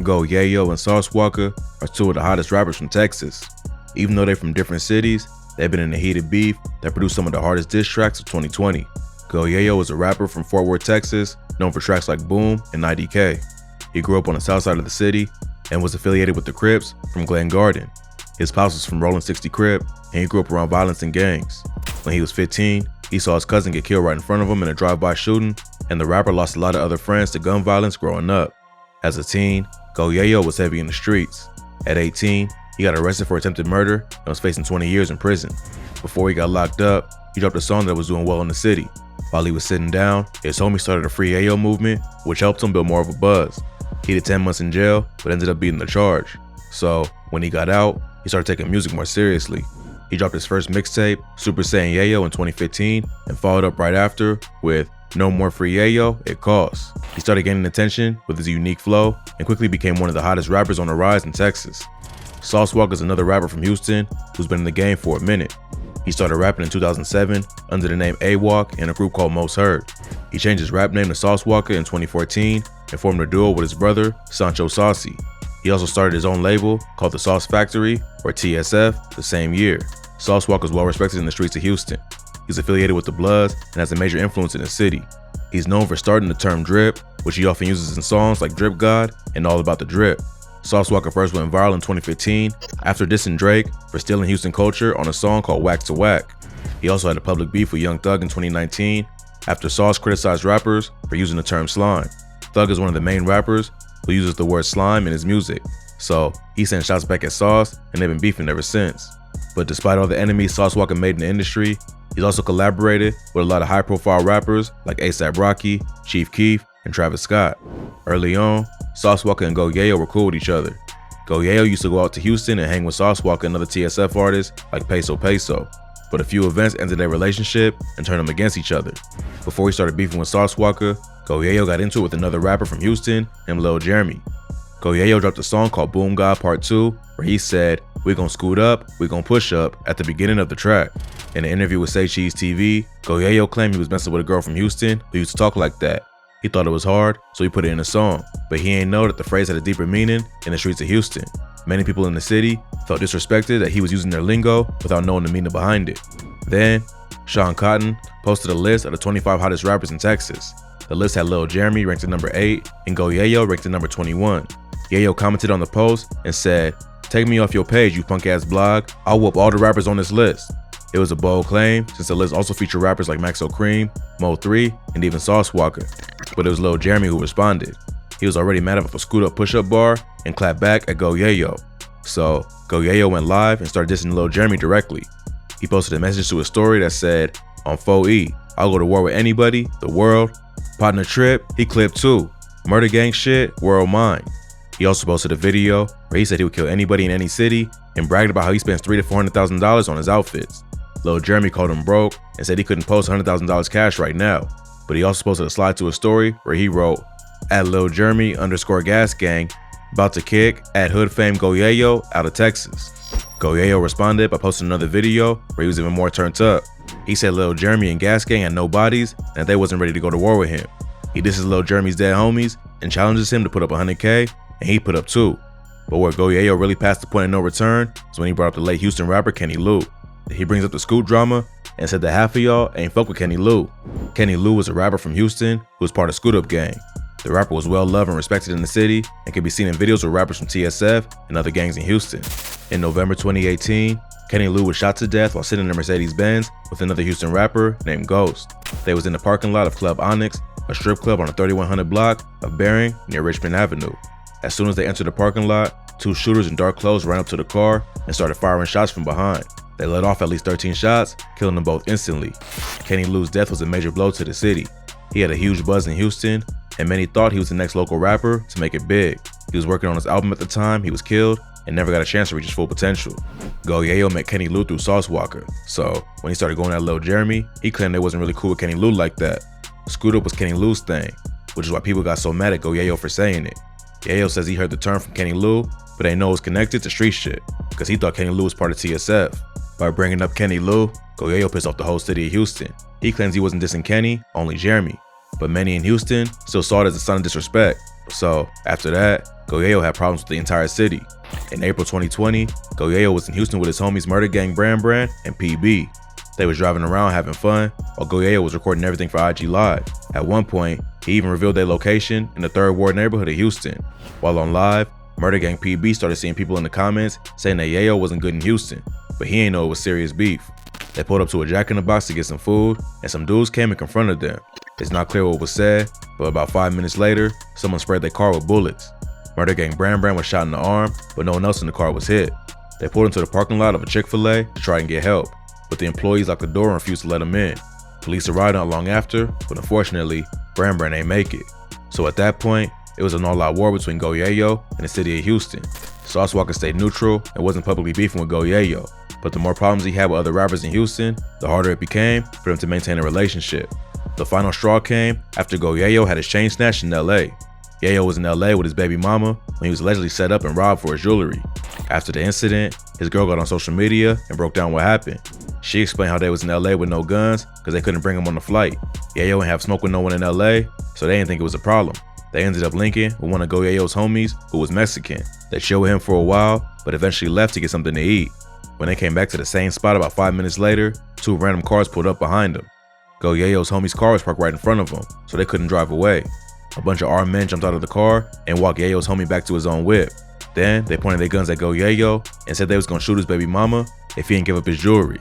Go Yayo and Sauce Walka are two of the hottest rappers from Texas. Even though they're from different cities, they've been in a heated beef that produced some of the hardest diss tracks of 2020. Go Yayo is a rapper from Fort Worth, Texas, known for tracks like Boom and IDK. He grew up on the south side of the city and was affiliated with the Crips from Glen Garden. His pops was from Rolling 60 Crip, and he grew up around violence and gangs. When he was 15, he saw his cousin get killed right in front of him in a drive-by shooting, and the rapper lost a lot of other friends to gun violence growing up. As a teen, Go Yayo was heavy in the streets. At 18, he got arrested for attempted murder and was facing 20 years in prison. Before he got locked up, he dropped a song that was doing well in the city. While he was sitting down, his homie started a Free Yayo movement, which helped him build more of a buzz. He did 10 months in jail, but ended up beating the charge. So, when he got out, he started taking music more seriously. He dropped his first mixtape, Super Saiyan Yayo, in 2015, and followed up right after with No More Free Yayo, It Costs. He started gaining attention with his unique flow and quickly became one of the hottest rappers on the rise in Texas. Sauce Walka is another rapper from Houston who's been in the game for a minute. He started rapping in 2007 under the name A-Walk in a group called Most Heard. He changed his rap name to Sauce Walka in 2014 and formed a duo with his brother, Sancho Saucy. He also started his own label called The Sauce Factory, or TSF, the same year. Sauce Walka is well respected in the streets of Houston. He's affiliated with the Bloods and has a major influence in the city. He's known for starting the term drip, which he often uses in songs like Drip God and All About the Drip. Sauce Walka first went viral in 2015 after dissing Drake for stealing Houston culture on a song called Whack to Whack. He also had a public beef with Young Thug in 2019 after Sauce criticized rappers for using the term slime. Thug is one of the main rappers who uses the word slime in his music, so he sent shots back at Sauce and they've been beefing ever since. But despite all the enemies Sauce Walka made in the industry, he's also collaborated with a lot of high-profile rappers like A$AP Rocky, Chief Keef, and Travis Scott. Early on, Sauce Walka and Go Yayo were cool with each other. Go Yayo used to go out to Houston and hang with Sauce Walka and other TSF artists like Peso Peso, but a few events ended their relationship and turned them against each other. Before he started beefing with Sauce Walka, Go Yayo got into it with another rapper from Houston named Jxmmi. Go Yayo dropped a song called Boom God Part 2 where he said, "We gon' scoot up, we gon' push up" at the beginning of the track. In an interview with Say Cheese TV, Go Yayo claimed he was messing with a girl from Houston who used to talk like that. He thought it was hard, so he put it in a song, but he ain't know that the phrase had a deeper meaning in the streets of Houston. Many people in the city felt disrespected that he was using their lingo without knowing the meaning behind it. Then, Sean Cotton posted a list of the 25 hottest rappers in Texas. The list had Jxmmi ranked at number 8 and Go Yayo ranked at number 21. Yayo commented on the post and said, "Take me off your page, you punk ass blog. I'll whoop all the rappers on this list." It was a bold claim since the list also featured rappers like Maxo Cream, Mo3, and even Sauce Walka. But it was Jxmmi who responded. He was already mad about the scoot up push up bar and clapped back at Go Yayo. So Go Yayo went live and started dissing Jxmmi directly. He posted a message to his story that said, "On 4E, I'll go to war with anybody, the world. Partner trip, he clipped too. Murder gang shit, world mine." He also posted a video where he said he would kill anybody in any city and bragged about how he spends $300,000 to $400,000 on his outfits. Jxmmi called him broke and said he couldn't post $100,000 cash right now. But he also posted a slide to a story where he wrote, @Jxmmi_gas gang, about to kick at hood fame Go Yayo out of Texas. Go Yayo responded by posting another video where he was even more turned up. He said Jxmmi and Gas Gang had no bodies and that they wasn't ready to go to war with him. He disses Jxmmi's dead homies and challenges him to put up 100K, and he put up 2. But where Go Yayo really passed the point of no return is when he brought up the late Houston rapper Kenny Lou. He brings up the Scoot drama and said that half of y'all ain't fuck with Kenny Lou. Kenny Lou was a rapper from Houston who was part of Scoot Up Gang. The rapper was well loved and respected in the city and could be seen in videos with rappers from TSF and other gangs in Houston. In November 2018, Kenny Lou was shot to death while sitting in a Mercedes-Benz with another Houston rapper named Ghost. They was in the parking lot of Club Onyx, a strip club on the 3100 block of Bering near Richmond Avenue. As soon as they entered the parking lot, 2 shooters in dark clothes ran up to the car and started firing shots from behind. They let off at least 13 shots, killing them both instantly. Kenny Lou's death was a major blow to the city. He had a huge buzz in Houston, and many thought he was the next local rapper to make it big. He was working on his album at the time he was killed and never got a chance to reach his full potential. Go Yayo met Kenny Lou through Sauce Walka, so when he started going at Jxmmi, he claimed they wasn't really cool with Kenny Lou like that. Scoot Up was Kenny Lou's thing, which is why people got so mad at Go Yayo for saying it. Yayo says he heard the term from Kenny Lou, but ain't know it was connected to street shit, because he thought Kenny Lou was part of TSF. By bringing up Kenny Lou, Go Yayo pissed off the whole city of Houston. He claims he wasn't dissing Kenny, only Jxmmi. But many in Houston still saw it as a sign of disrespect. So after that, Yayo had problems with the entire city. In April 2020, Yayo was in Houston with his homies Murder Gang Brand and PB. They was driving around having fun while Yayo was recording everything for IG Live. At one point, he even revealed their location in the 3rd Ward neighborhood of Houston. While on live, Murder Gang PB started seeing people in the comments saying that Yayo wasn't good in Houston, but he ain't know it was serious beef. They pulled up to a Jack in the Box to get some food, and some dudes came and confronted them. It's not clear what was said, but about 5 minutes later, someone sprayed their car with bullets. Murder Gang Brand was shot in the arm, but no one else in the car was hit. They pulled into the parking lot of a Chick-fil-A to try and get help, but the employees locked the door and refused to let them in. Police arrived not long after, but unfortunately, Brand ain't make it. So at that point, it was an all-out war between Yayo and the city of Houston. Sauce Walka stayed neutral and wasn't publicly beefing with Yayo, but the more problems he had with other rappers in Houston, the harder it became for them to maintain a relationship. The final straw came after Yayo had his chain snatched in LA. Yayo was in LA with his baby mama when he was allegedly set up and robbed for his jewelry. After the incident, his girl got on social media and broke down what happened. She explained how they was in LA with no guns because they couldn't bring him on the flight. Yayo ain't have smoke with no one in LA, so they didn't think it was a problem. They ended up linking with one of Yayo's homies who was Mexican. They chilled with him for a while, but eventually left to get something to eat. When they came back to the same spot about 5 minutes later, 2 random cars pulled up behind them. Yayo's homie's car was parked right in front of them, so they couldn't drive away. A bunch of armed men jumped out of the car and walked Yayo's homie back to his own whip. Then they pointed their guns at Yayo and said they was gonna shoot his baby mama if he didn't give up his jewelry.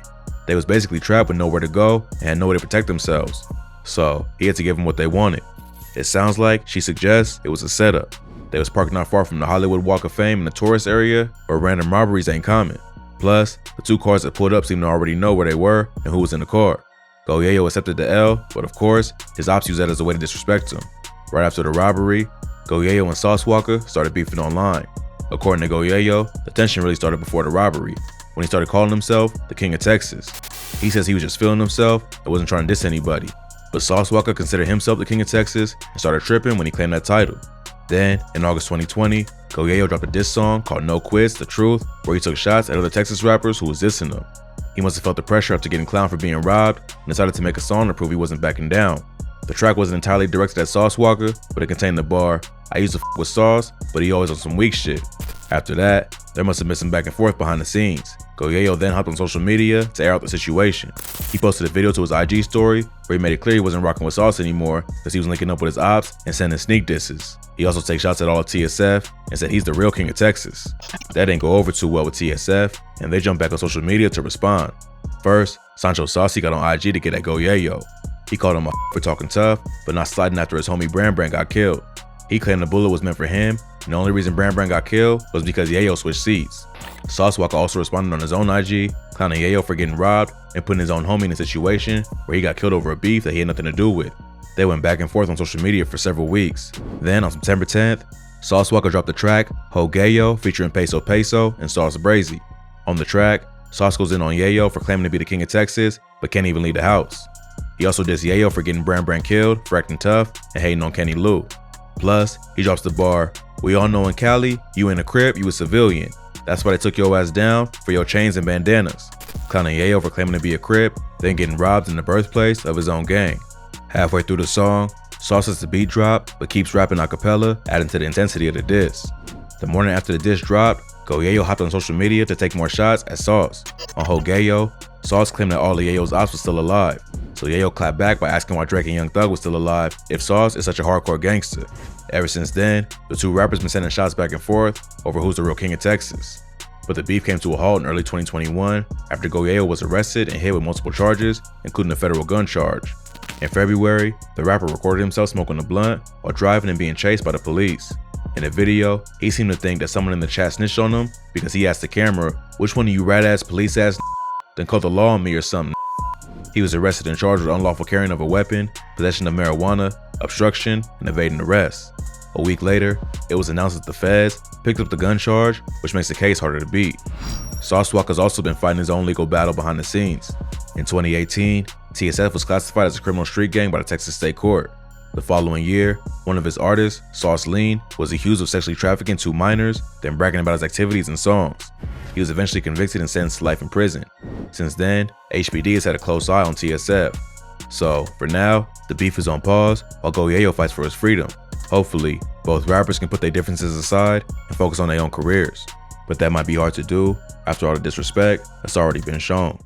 They was basically trapped with nowhere to go and had no way to protect themselves. So he had to give them what they wanted. It sounds like she suggests it was a setup. They was parked not far from the Hollywood Walk of Fame in the tourist area where random robberies ain't common. Plus, the 2 cars that pulled up seemed to already know where they were and who was in the car. Yayo accepted the L, but of course, his ops used that as a way to disrespect him. Right after the robbery, Yayo and Sauce Walka started beefing online. According to Yayo, the tension really started before the robbery, when he started calling himself the King of Texas. He says he was just feeling himself and wasn't trying to diss anybody. But Sauce Walka considered himself the King of Texas and started tripping when he claimed that title. Then, in August 2020, Yayo dropped a diss song called No Quits, The Truth, where he took shots at other Texas rappers who was dissing him. He must have felt the pressure after getting clowned for being robbed and decided to make a song to prove he wasn't backing down. The track wasn't entirely directed at Sauce Walka, but it contained the bar, "I used to f with Sauce, but he always on some weak shit." After that, there must have been some back and forth behind the scenes. Yayo then hopped on social media to air out the situation. He posted a video to his IG story where he made it clear he wasn't rocking with Sauce anymore because he was linking up with his ops and sending sneak disses. He also takes shots at all of TSF and said he's the real King of Texas. That didn't go over too well with TSF, and they jumped back on social media to respond. First, Sancho Saucy got on IG to get at Yayo. He called him a for talking tough, but not sliding after his homie Brand got killed. He claimed the bullet was meant for him, and the only reason Brand got killed was because Yayo switched seats. Sauce Walka also responded on his own IG, clowning Yayo for getting robbed and putting his own homie in a situation where he got killed over a beef that he had nothing to do with. They went back and forth on social media for several weeks. Then on September 10th, Sauce Walka dropped the track Ho Gayo featuring Peso and Sauce Brazy. On the track, Sauce goes in on Yayo for claiming to be the King of Texas, but can't even leave the house. He also dissed Yayo for getting Brand killed, for acting tough, and hating on Kenny Lou. Plus, he drops the bar, "We all know in Cali, you in a crib, you a civilian. That's why they took your ass down for your chains and bandanas," clowning Yayo for claiming to be a crib, then getting robbed in the birthplace of his own gang. Halfway through the song, Sauce lets the beat drop, but keeps rapping a cappella, adding to the intensity of the diss. The morning after the diss dropped, Yayo hopped on social media to take more shots at Sauce. On Ho Gayo, Sauce claimed that all of Yayo's ops was still alive, so Yayo clapped back by asking why Drake and Young Thug was still alive if Sauce is such a hardcore gangster. Ever since then, the 2 rappers been sending shots back and forth over who's the real King of Texas. But the beef came to a halt in early 2021 after Yayo was arrested and hit with multiple charges, including a federal gun charge. In February, the rapper recorded himself smoking a blunt while driving and being chased by the police. In the video, he seemed to think that someone in the chat snitched on him because he asked the camera, "Which one of you rat-ass police-ass then call the law on me or something?" He was arrested and charged with unlawful carrying of a weapon, possession of marijuana, obstruction, and evading arrest. A week later, it was announced that the feds picked up the gun charge, which makes the case harder to beat. Sauce Walka's also been fighting his own legal battle behind the scenes. In 2018, TSF was classified as a criminal street gang by the Texas State Court. The following year, one of his artists, Sauce Lean, was accused of sexually trafficking 2 minors, then bragging about his activities and songs. He was eventually convicted and sentenced to life in prison. Since then, HBD has had a close eye on TSF. So, for now, the beef is on pause while Yayo fights for his freedom. Hopefully, both rappers can put their differences aside and focus on their own careers, but that might be hard to do after all the disrespect that's already been shown.